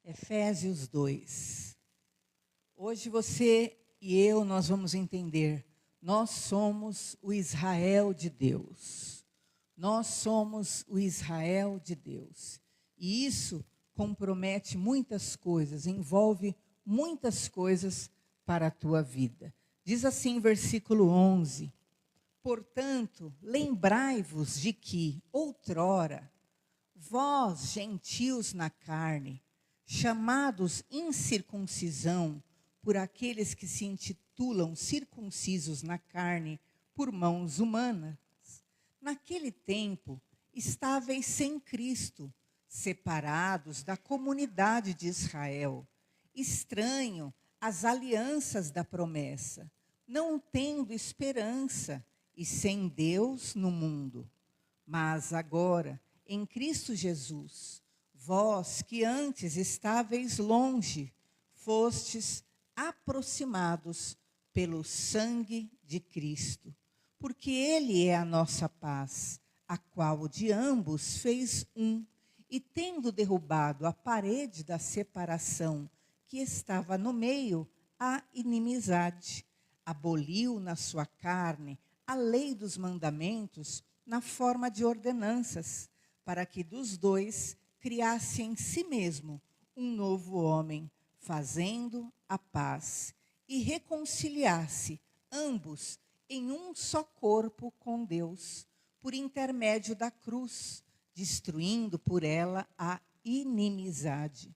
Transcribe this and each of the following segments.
Efésios 2. Hoje você e eu, nós vamos entender. Nós somos o Israel de Deus. Nós somos o Israel de Deus. E isso compromete muitas coisas, envolve muitas coisas para a tua vida. Diz assim, versículo 11. Portanto, lembrai-vos de que, outrora, vós, gentios na carne, chamados incircuncisão por aqueles que se intitulam circuncisos na carne por mãos humanas, naquele tempo estáveis sem Cristo, separados da comunidade de Israel, estranho às alianças da promessa, não tendo esperança e sem Deus no mundo. Mas agora, em Cristo Jesus, vós que antes estáveis longe, fostes aproximados pelo sangue de Cristo, porque Ele é a nossa paz, a qual de ambos fez um, e tendo derrubado a parede da separação que estava no meio, a inimizade, aboliu na sua carne a lei dos mandamentos na forma de ordenanças, para que dos dois criasse em si mesmo um novo homem, fazendo a paz, e reconciliasse ambos em um só corpo com Deus, por intermédio da cruz, destruindo por ela a inimizade.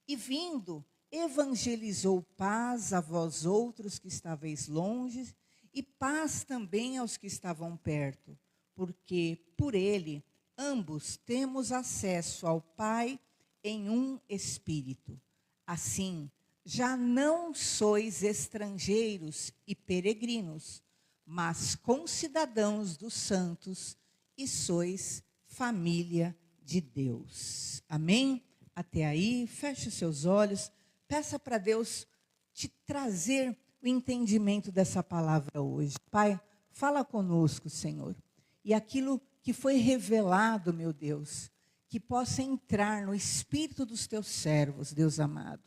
E vindo, evangelizou paz a vós outros que estáveis longe, e paz também aos que estavam perto, porque por ele ambos temos acesso ao Pai em um Espírito. Assim, já não sois estrangeiros e peregrinos, mas concidadãos dos santos e sois família de Deus. Amém? Até aí, feche os seus olhos, peça para Deus te trazer o entendimento dessa palavra hoje. Pai, fala conosco, Senhor, e aquilo que foi revelado, meu Deus, que possa entrar no espírito dos teus servos, Deus amado.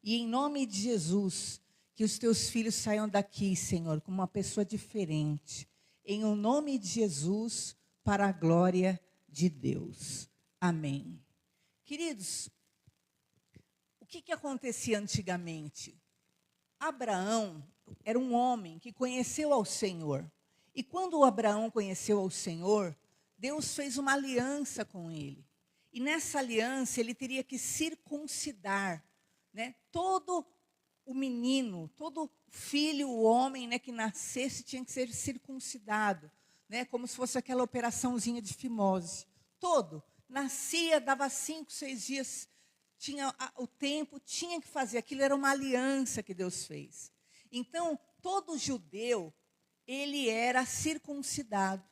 E em nome de Jesus, que os teus filhos saiam daqui, Senhor, como uma pessoa diferente. Em o nome de Jesus, para a glória de Deus. Amém. Queridos, o que acontecia antigamente? Abraão era um homem que conheceu ao Senhor. E quando Abraão conheceu ao Senhor, Deus fez uma aliança com ele. E nessa aliança ele teria que circuncidar, né, todo o menino, todo filho, o homem, né, que nascesse tinha que ser circuncidado, né, como se fosse aquela operaçãozinha de fimose. Todo, nascia, dava 5, 6 dias, tinha o tempo, tinha que fazer. Aquilo era uma aliança que Deus fez. Então, todo judeu, ele era circuncidado.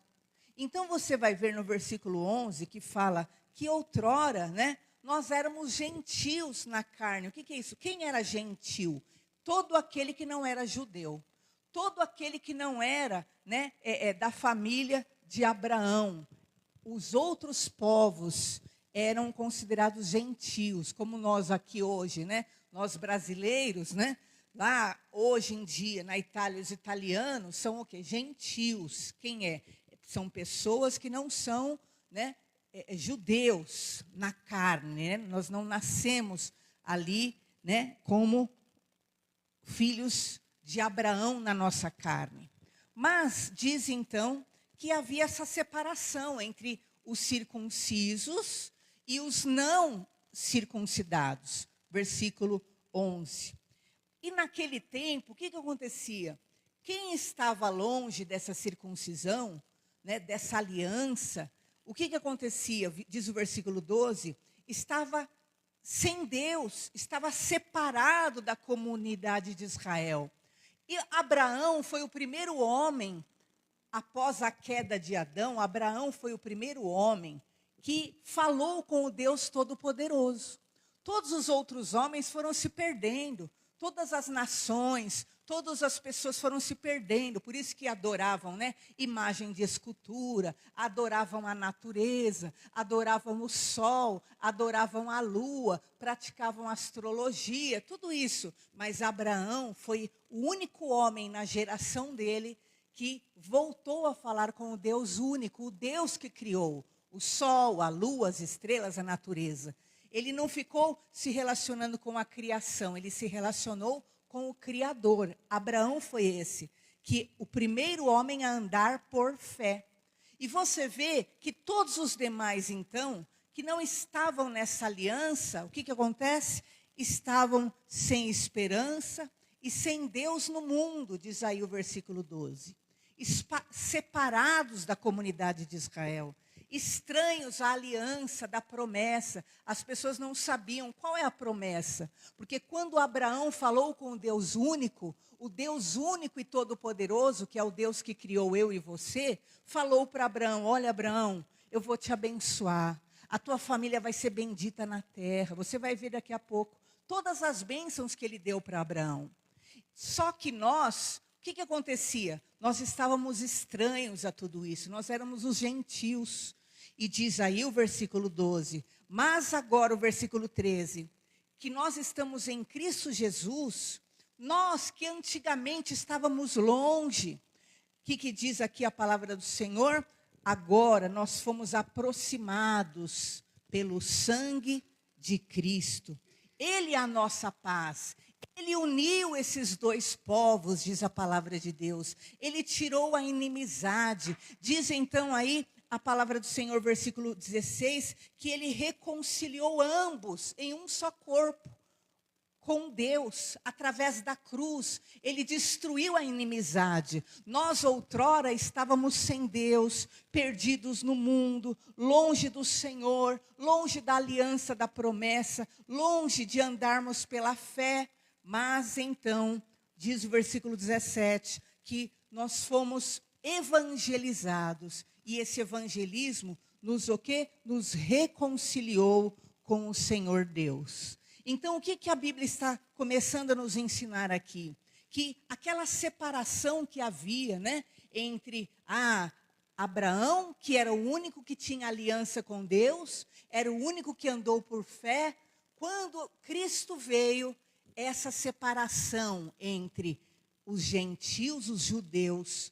Então, você vai ver no versículo 11, que fala que outrora, né, nós éramos gentios na carne. O que é isso? Quem era gentil? Todo aquele que não era judeu. Todo aquele que não era, né, da família de Abraão. Os outros povos eram considerados gentios, como nós aqui hoje, né? Nós brasileiros, né? Lá, hoje em dia, na Itália, os italianos são o quê? Gentios. Quem é? São pessoas que não são, né, judeus na carne, né? Nós não nascemos ali, né, como filhos de Abraão na nossa carne. Mas diz então que havia essa separação entre os circuncisos e os não circuncidados. Versículo 11. E naquele tempo, o que acontecia? Quem estava longe dessa circuncisão, né, dessa aliança, o que acontecia? Diz o versículo 12, estava sem Deus, estava separado da comunidade de Israel. E Abraão foi o primeiro homem, após a queda de Adão, Abraão foi o primeiro homem que falou com o Deus Todo-Poderoso. Todos os outros homens foram se perdendo, todas as nações, todas as pessoas foram se perdendo, por isso que adoravam, né, imagem de escultura, adoravam a natureza, adoravam o sol, adoravam a lua, praticavam astrologia, tudo isso. Mas Abraão foi o único homem na geração dele que voltou a falar com o Deus único, o Deus que criou o sol, a lua, as estrelas, a natureza. Ele não ficou se relacionando com a criação, ele se relacionou com o Criador. Abraão foi esse, que o primeiro homem a andar por fé. E você vê que todos os demais, então, que não estavam nessa aliança, o que acontece? Estavam sem esperança e sem Deus no mundo, diz aí o versículo 12. Separados da comunidade de Israel, estranhos à aliança da promessa. As pessoas não sabiam qual é a promessa, porque quando Abraão falou com o Deus único e todo-poderoso, que é o Deus que criou eu e você, falou para Abraão: olha, Abraão, eu vou te abençoar, a tua família vai ser bendita na terra, você vai ver daqui a pouco todas as bênçãos que ele deu para Abraão. Só que nós, o que acontecia? Nós estávamos estranhos a tudo isso, nós éramos os gentios. E diz aí o versículo 12, mas agora o versículo 13, que nós estamos em Cristo Jesus, nós que antigamente estávamos longe. O que diz aqui a palavra do Senhor? Agora nós fomos aproximados pelo sangue de Cristo. Ele é a nossa paz. Ele uniu esses dois povos, diz a palavra de Deus. Ele tirou a inimizade. Diz então aí a palavra do Senhor, versículo 16, que ele reconciliou ambos em um só corpo com Deus, através da cruz. Ele destruiu a inimizade. Nós outrora estávamos sem Deus, perdidos no mundo, longe do Senhor, longe da aliança da promessa, longe de andarmos pela fé. Mas então, diz o versículo 17, que nós fomos evangelizados. E esse evangelismo nos o quê? Nos reconciliou com o Senhor Deus. Então, o que a Bíblia está começando a nos ensinar aqui? Que aquela separação que havia, né, entre Abraão, que era o único que tinha aliança com Deus, era o único que andou por fé. Quando Cristo veio, essa separação entre os gentios, os judeus,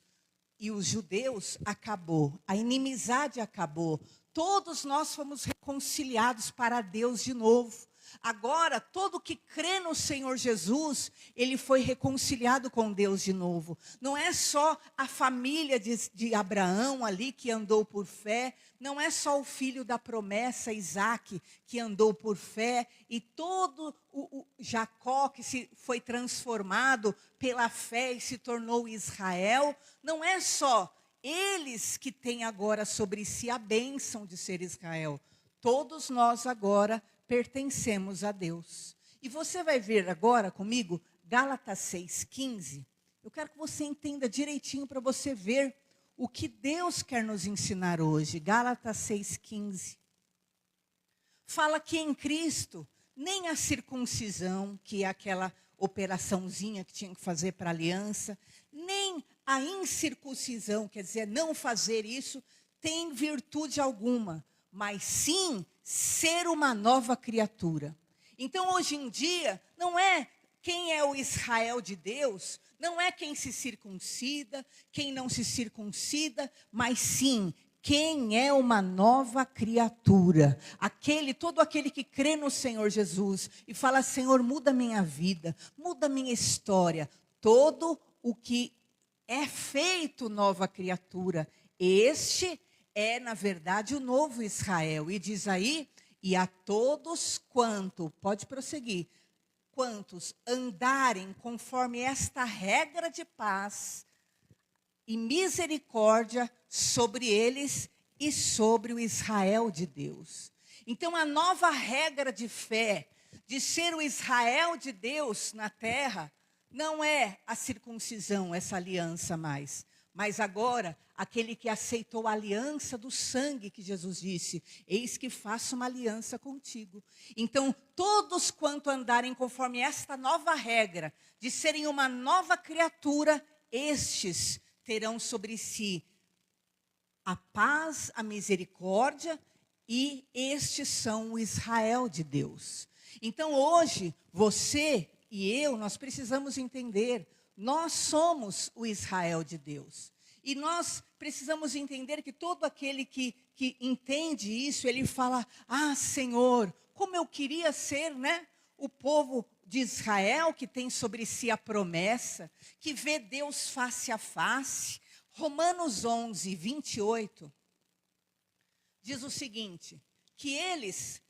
e os judeus acabou, a inimizade acabou. Todos nós fomos reconciliados para Deus de novo. Agora, todo que crê no Senhor Jesus, ele foi reconciliado com Deus de novo. Não é só a família de Abraão ali que andou por fé, não é só o filho da promessa, Isaque, que andou por fé, e todo o Jacó que foi transformado pela fé e se tornou Israel. Não é só eles que têm agora sobre si a bênção de ser Israel. Todos nós agora pertencemos a Deus. E você vai ver agora comigo, Gálatas 6,15. Eu quero que você entenda direitinho para você ver o que Deus quer nos ensinar hoje. Gálatas 6,15. Fala que em Cristo, nem a circuncisão, que é aquela operaçãozinha que tinha que fazer para a aliança, nem a incircuncisão, quer dizer, não fazer isso, tem virtude alguma, mas sim ser uma nova criatura. Então, hoje em dia, não é quem é o Israel de Deus, não é quem se circuncida, quem não se circuncida, mas sim quem é uma nova criatura. Todo aquele que crê no Senhor Jesus e fala: Senhor, muda minha vida, muda minha história. Todo o que é feito nova criatura, este é, na verdade, o novo Israel. E diz aí, e a todos pode prosseguir, quantos andarem conforme esta regra de paz e misericórdia sobre eles e sobre o Israel de Deus. Então, a nova regra de fé, de ser o Israel de Deus na terra, não é a circuncisão, essa aliança mais, Mas agora, aquele que aceitou a aliança do sangue, que Jesus disse, eis que faço uma aliança contigo. Então, todos quanto andarem conforme esta nova regra, de serem uma nova criatura, estes terão sobre si a paz, a misericórdia, e estes são o Israel de Deus. Então hoje, você e eu, nós precisamos entender, nós somos o Israel de Deus. E nós precisamos entender que todo aquele que entende isso, ele fala, Senhor, como eu queria ser, né, o povo de Israel, que tem sobre si a promessa, que vê Deus face a face. Romanos 11, 28, diz o seguinte, que eles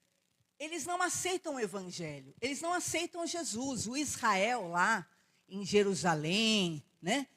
não aceitam o evangelho, eles não aceitam Jesus, o Israel lá em Jerusalém, né?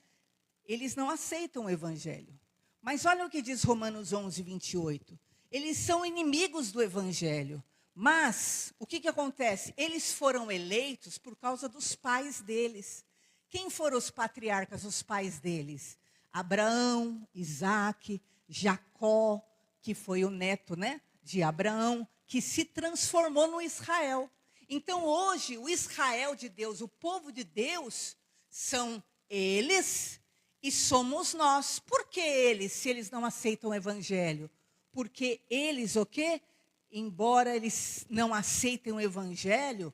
Eles não aceitam o evangelho. Mas olha o que diz Romanos 11, 28. Eles são inimigos do evangelho. Mas, o que acontece? Eles foram eleitos por causa dos pais deles. Quem foram os patriarcas, os pais deles? Abraão, Isaque, Jacó, que foi o neto, né, de Abraão, que se transformou no Israel. Então hoje, o Israel de Deus, o povo de Deus, são eles e somos nós. Por que eles, se eles não aceitam o evangelho? Porque eles, o quê? Embora eles não aceitem o evangelho,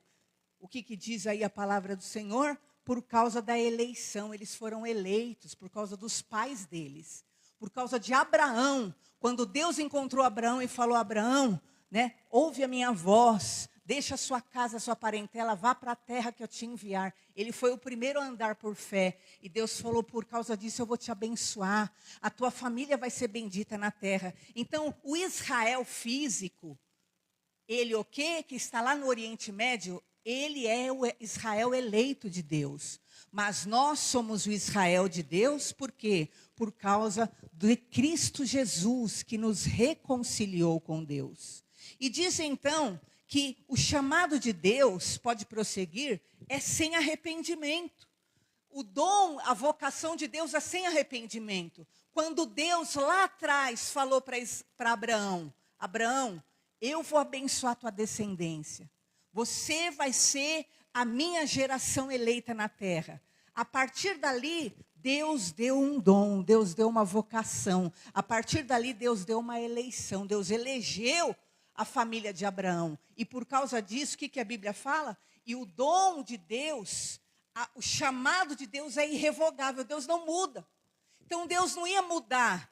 o que diz aí a palavra do Senhor? Por causa da eleição, eles foram eleitos, por causa dos pais deles. Por causa de Abraão, quando Deus encontrou Abraão e falou, Abraão, né, ouve a minha voz, deixa a sua casa, a sua parentela, vá para a terra que eu te enviar. Ele foi o primeiro a andar por fé. E Deus falou, por causa disso eu vou te abençoar. A tua família vai ser bendita na terra. Então, o Israel físico, ele o quê? Que está lá no Oriente Médio, ele é o Israel eleito de Deus. Mas nós somos o Israel de Deus, por quê? Por causa de Cristo Jesus, que nos reconciliou com Deus. E diz então que o chamado de Deus, pode prosseguir, é sem arrependimento. O dom, a vocação de Deus é sem arrependimento. Quando Deus lá atrás falou para Abraão, Abraão, eu vou abençoar a tua descendência. Você vai ser a minha geração eleita na terra. A partir dali, Deus deu um dom, Deus deu uma vocação. A partir dali, Deus deu uma eleição. Deus elegeu a família de Abraão. E por causa disso, o que a Bíblia fala? E o dom de Deus, o chamado de Deus é irrevogável. Deus não muda. Então Deus não ia mudar.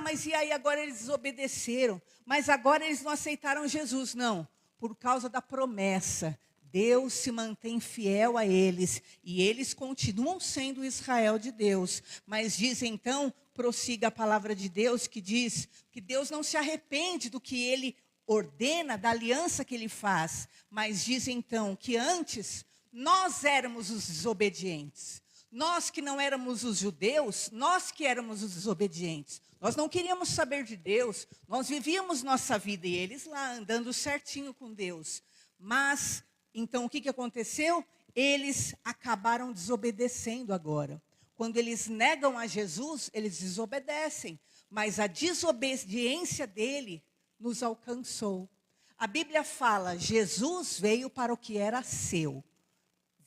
Mas e aí agora eles desobedeceram. Mas agora eles não aceitaram Jesus. Não. Por causa da promessa, Deus se mantém fiel a eles, e eles continuam sendo o Israel de Deus. Mas diz então, prossiga a palavra de Deus, que diz que Deus não se arrepende do que ele ordena, da aliança que ele faz. Mas diz então que antes, nós éramos os desobedientes. Nós que não éramos os judeus, nós que éramos os desobedientes. Nós não queríamos saber de Deus, nós vivíamos nossa vida e eles lá andando certinho com Deus. Mas, então o que aconteceu? Eles acabaram desobedecendo agora. Quando eles negam a Jesus, eles desobedecem. Mas a desobediência dele nos alcançou. A Bíblia fala, Jesus veio para o que era seu.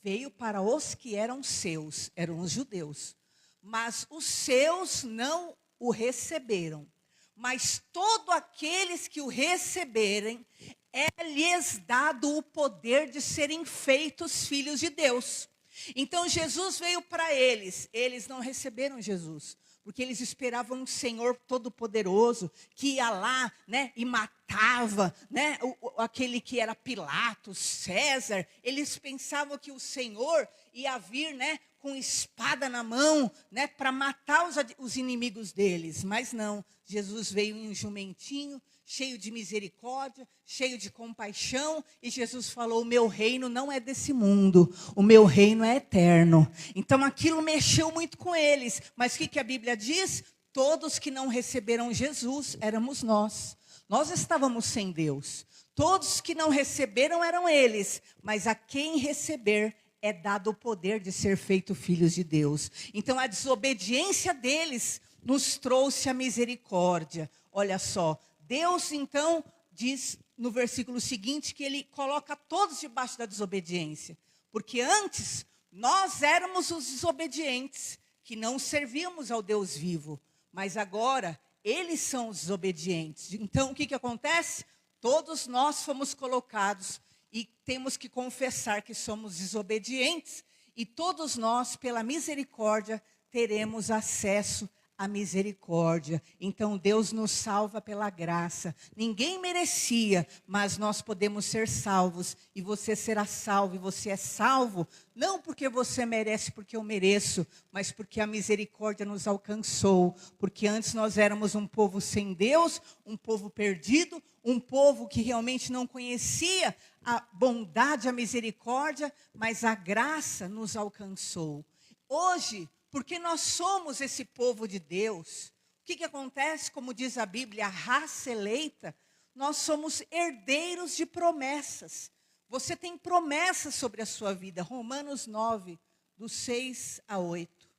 Veio para os que eram seus, eram os judeus. Mas os seus não o receberam. Mas todos aqueles que o receberem, é-lhes dado o poder de serem feitos filhos de Deus. Então Jesus veio para eles não receberam Jesus. Porque eles esperavam um Senhor todo-poderoso, que ia lá, né, e matava, né, aquele que era Pilatos, César. Eles pensavam que o Senhor ia vir, né, com espada na mão, né, para matar os inimigos deles. Mas não, Jesus veio em um jumentinho, cheio de misericórdia, cheio de compaixão, e Jesus falou, o meu reino não é desse mundo, o meu reino é eterno. Então aquilo mexeu muito com eles, mas o que a Bíblia diz? Todos que não receberam Jesus, éramos nós. Nós estávamos sem Deus. Todos que não receberam eram eles, mas a quem receber, é dado o poder de ser feito filhos de Deus. Então, a desobediência deles nos trouxe a misericórdia. Olha só, Deus, então, diz no versículo seguinte que ele coloca todos debaixo da desobediência. Porque antes, nós éramos os desobedientes, que não servíamos ao Deus vivo. Mas agora, eles são os desobedientes. Então, o que acontece? Todos nós fomos colocados e temos que confessar que somos desobedientes. E todos nós, pela misericórdia, teremos acesso à misericórdia. Então, Deus nos salva pela graça. Ninguém merecia, mas nós podemos ser salvos. E você será salvo, e você é salvo, não porque você merece, porque eu mereço, mas porque a misericórdia nos alcançou. Porque antes nós éramos um povo sem Deus, um povo perdido, um povo que realmente não conhecia a bondade, a misericórdia, mas a graça nos alcançou. Hoje, porque nós somos esse povo de Deus, o que acontece? Como diz a Bíblia, a raça eleita, nós somos herdeiros de promessas. Você tem promessas sobre a sua vida. Romanos 9, do 6 a 8.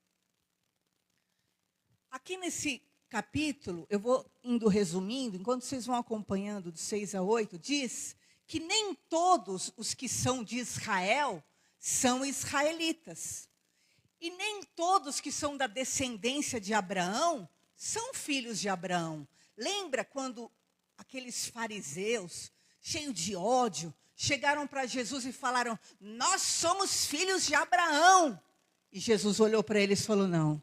Aqui nesse capítulo, eu vou indo resumindo, enquanto vocês vão acompanhando do 6 a 8, diz que nem todos os que são de Israel são israelitas. E nem todos que são da descendência de Abraão são filhos de Abraão. Lembra quando aqueles fariseus, cheios de ódio, chegaram para Jesus e falaram: nós somos filhos de Abraão. E Jesus olhou para eles e falou: não,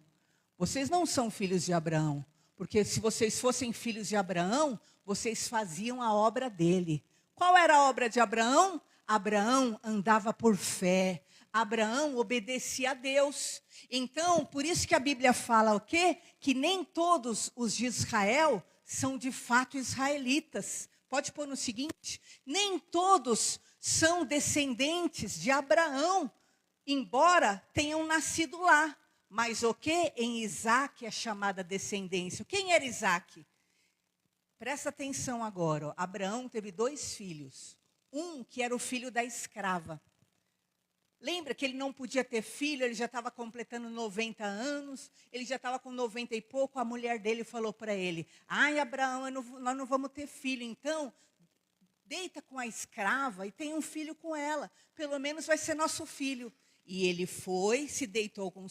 vocês não são filhos de Abraão. Porque se vocês fossem filhos de Abraão, vocês faziam a obra dele. Qual era a obra de Abraão? Abraão andava por fé. Abraão obedecia a Deus. Então, por isso que a Bíblia fala o quê? Que nem todos os de Israel são de fato israelitas. Pode pôr no seguinte: nem todos são descendentes de Abraão, embora tenham nascido lá. Mas o quê? Em Isaac é chamada descendência. Quem era Isaac? Presta atenção agora. Ó. Abraão teve 2 filhos. Um que era o filho da escrava. Lembra que ele não podia ter filho, ele já estava completando 90 anos, ele já estava com 90 e pouco, a mulher dele falou para ele: ai, Abraão, nós não vamos ter filho, então deita com a escrava e tem um filho com ela, pelo menos vai ser nosso filho. E ele foi, se deitou com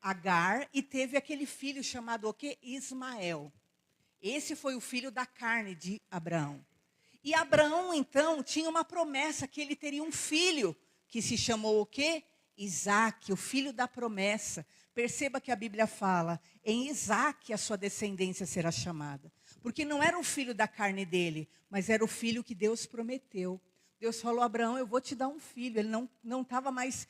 Agar e teve aquele filho chamado o quê? Ismael. Esse foi o filho da carne de Abraão. E Abraão, então, tinha uma promessa que ele teria um filho, que se chamou o quê? Isaac, o filho da promessa. Perceba que a Bíblia fala, em Isaac a sua descendência será chamada. Porque não era o filho da carne dele, mas era o filho que Deus prometeu. Deus falou: Abraão, eu vou te dar um filho. Ele não estava mais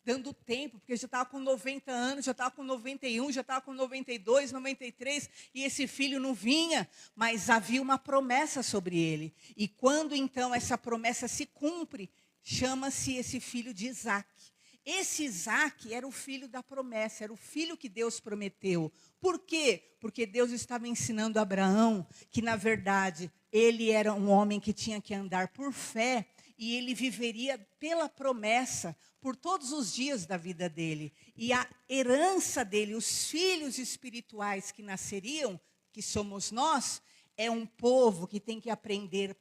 dando tempo, porque já estava com 90 anos, já estava com 91, já estava com 92, 93, e esse filho não vinha, mas havia uma promessa sobre ele. E quando então essa promessa se cumpre, chama-se esse filho de Isaac. Esse Isaac era o filho da promessa, era o filho que Deus prometeu. Por quê? Porque Deus estava ensinando a Abraão que, na verdade, ele era um homem que tinha que andar por fé, e ele viveria pela promessa por todos os dias da vida dele. E a herança dele, os filhos espirituais que nasceriam, que somos nós, é um povo que tem que aprender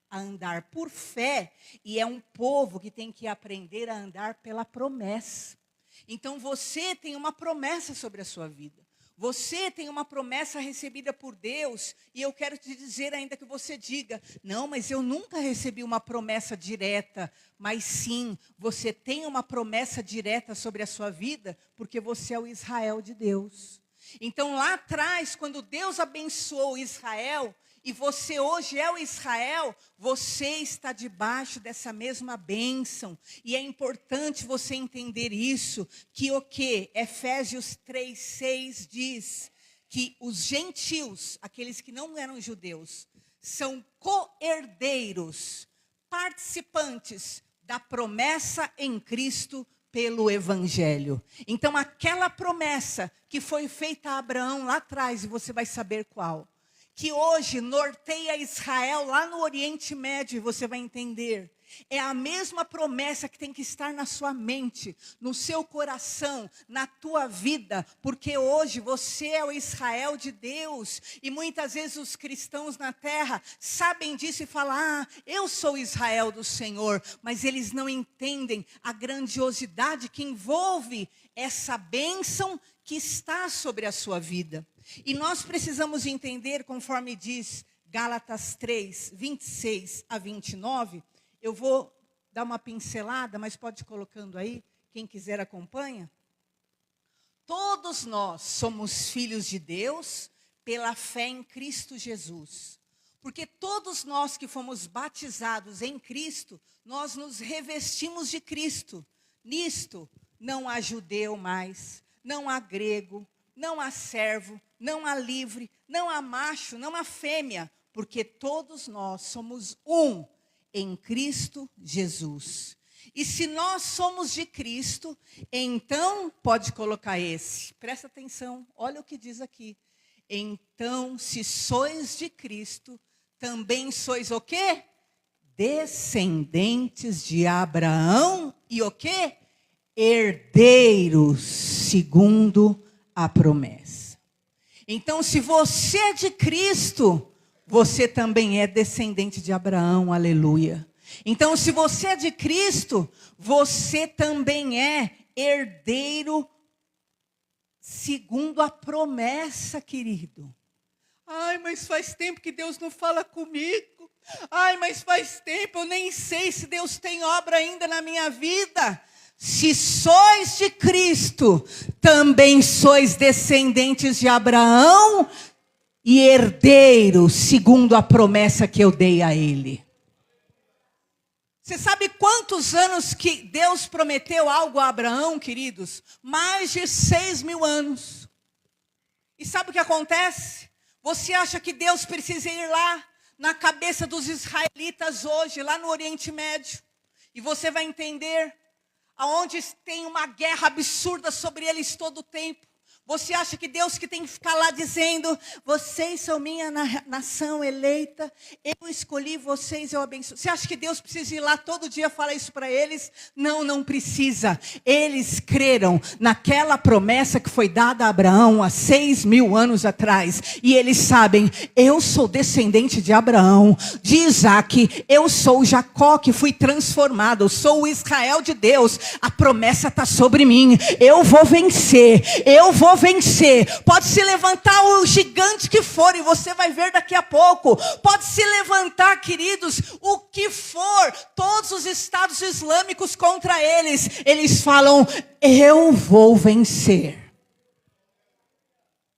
a andar por fé, e é um povo que tem que aprender a andar pela promessa. Então você tem uma promessa sobre a sua vida. Você tem uma promessa recebida por Deus, e eu quero te dizer ainda que você diga: não, mas eu nunca recebi uma promessa direta. Mas sim, você tem uma promessa direta sobre a sua vida, porque você é o Israel de Deus. Então lá atrás, quando Deus abençoou Israel, e você hoje é o Israel, você está debaixo dessa mesma bênção. E é importante você entender isso, que o que? Efésios 3:6 diz que os gentios, aqueles que não eram judeus, são co-herdeiros, participantes da promessa em Cristo pelo Evangelho. Então aquela promessa que foi feita a Abraão lá atrás, e você vai saber qual, que hoje norteia Israel lá no Oriente Médio, e você vai entender. É a mesma promessa que tem que estar na sua mente, no seu coração, na tua vida, porque hoje você é o Israel de Deus, e muitas vezes os cristãos na terra sabem disso e falam, eu sou Israel do Senhor, mas eles não entendem a grandiosidade que envolve essa bênção que está sobre a sua vida. E nós precisamos entender, conforme diz Gálatas 3, 26 a 29, eu vou dar uma pincelada, mas pode ir colocando aí, quem quiser acompanha. Todos nós somos filhos de Deus pela fé em Cristo Jesus. Porque todos nós que fomos batizados em Cristo, nós nos revestimos de Cristo. Nisto não há judeu mais, não há grego, não há servo, não há livre, não há macho, não há fêmea, porque todos nós somos um em Cristo Jesus. E se nós somos de Cristo, então, pode colocar esse, presta atenção, olha o que diz aqui. Então, se sois de Cristo, também sois o quê? Descendentes de Abraão e o quê? Herdeiros segundo a promessa. Então, se você é de Cristo, você também é descendente de Abraão, aleluia. Então, se você é de Cristo, você também é herdeiro segundo a promessa, querido. Ai, mas faz tempo que Deus não fala comigo. Ai, mas faz tempo, eu nem sei se Deus tem obra ainda na minha vida. Se sois de Cristo, também sois descendentes de Abraão e herdeiros segundo a promessa que eu dei a ele. Você sabe quantos anos que Deus prometeu algo a Abraão, queridos? Mais de 6.000 anos. E sabe o que acontece? Você acha que Deus precisa ir lá na cabeça dos israelitas hoje, lá no Oriente Médio, e você vai entender aonde tem uma guerra absurda sobre eles todo o tempo. Você acha que Deus que tem que ficar lá dizendo, vocês são minha nação eleita, eu escolhi vocês, eu abençoo. Você acha que Deus precisa ir lá todo dia falar isso para eles? Não, não precisa. Eles creram naquela promessa que foi dada a Abraão há 6.000 anos atrás. E eles sabem, eu sou descendente de Abraão, de Isaac, eu sou Jacó que fui transformado, eu sou o Israel de Deus. A promessa está sobre mim, eu vou vencer, eu vou vencer. Pode se levantar o gigante que for, e você vai ver daqui a pouco. Pode se levantar, queridos, o que for, todos os estados islâmicos contra eles. Eles falam, eu vou vencer.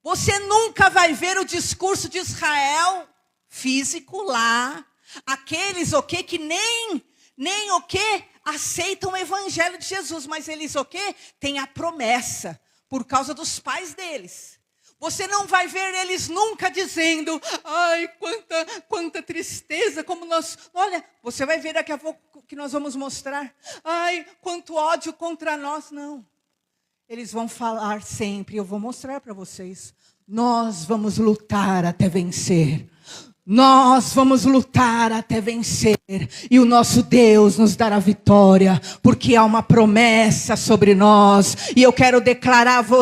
Você nunca vai ver o discurso de Israel físico lá. Aqueles o que nem o que aceitam o evangelho de Jesus, mas eles o que têm a promessa por causa dos pais deles. Você não vai ver eles nunca dizendo, ai, quanta tristeza, como nós... Olha, você vai ver daqui a pouco que nós vamos mostrar. Ai, quanto ódio contra nós. Não. Eles vão falar sempre, eu vou mostrar para vocês. Nós vamos lutar até vencer. Nós vamos lutar até vencer, e o nosso Deus nos dará vitória, porque há uma promessa sobre nós, e eu quero declarar a você,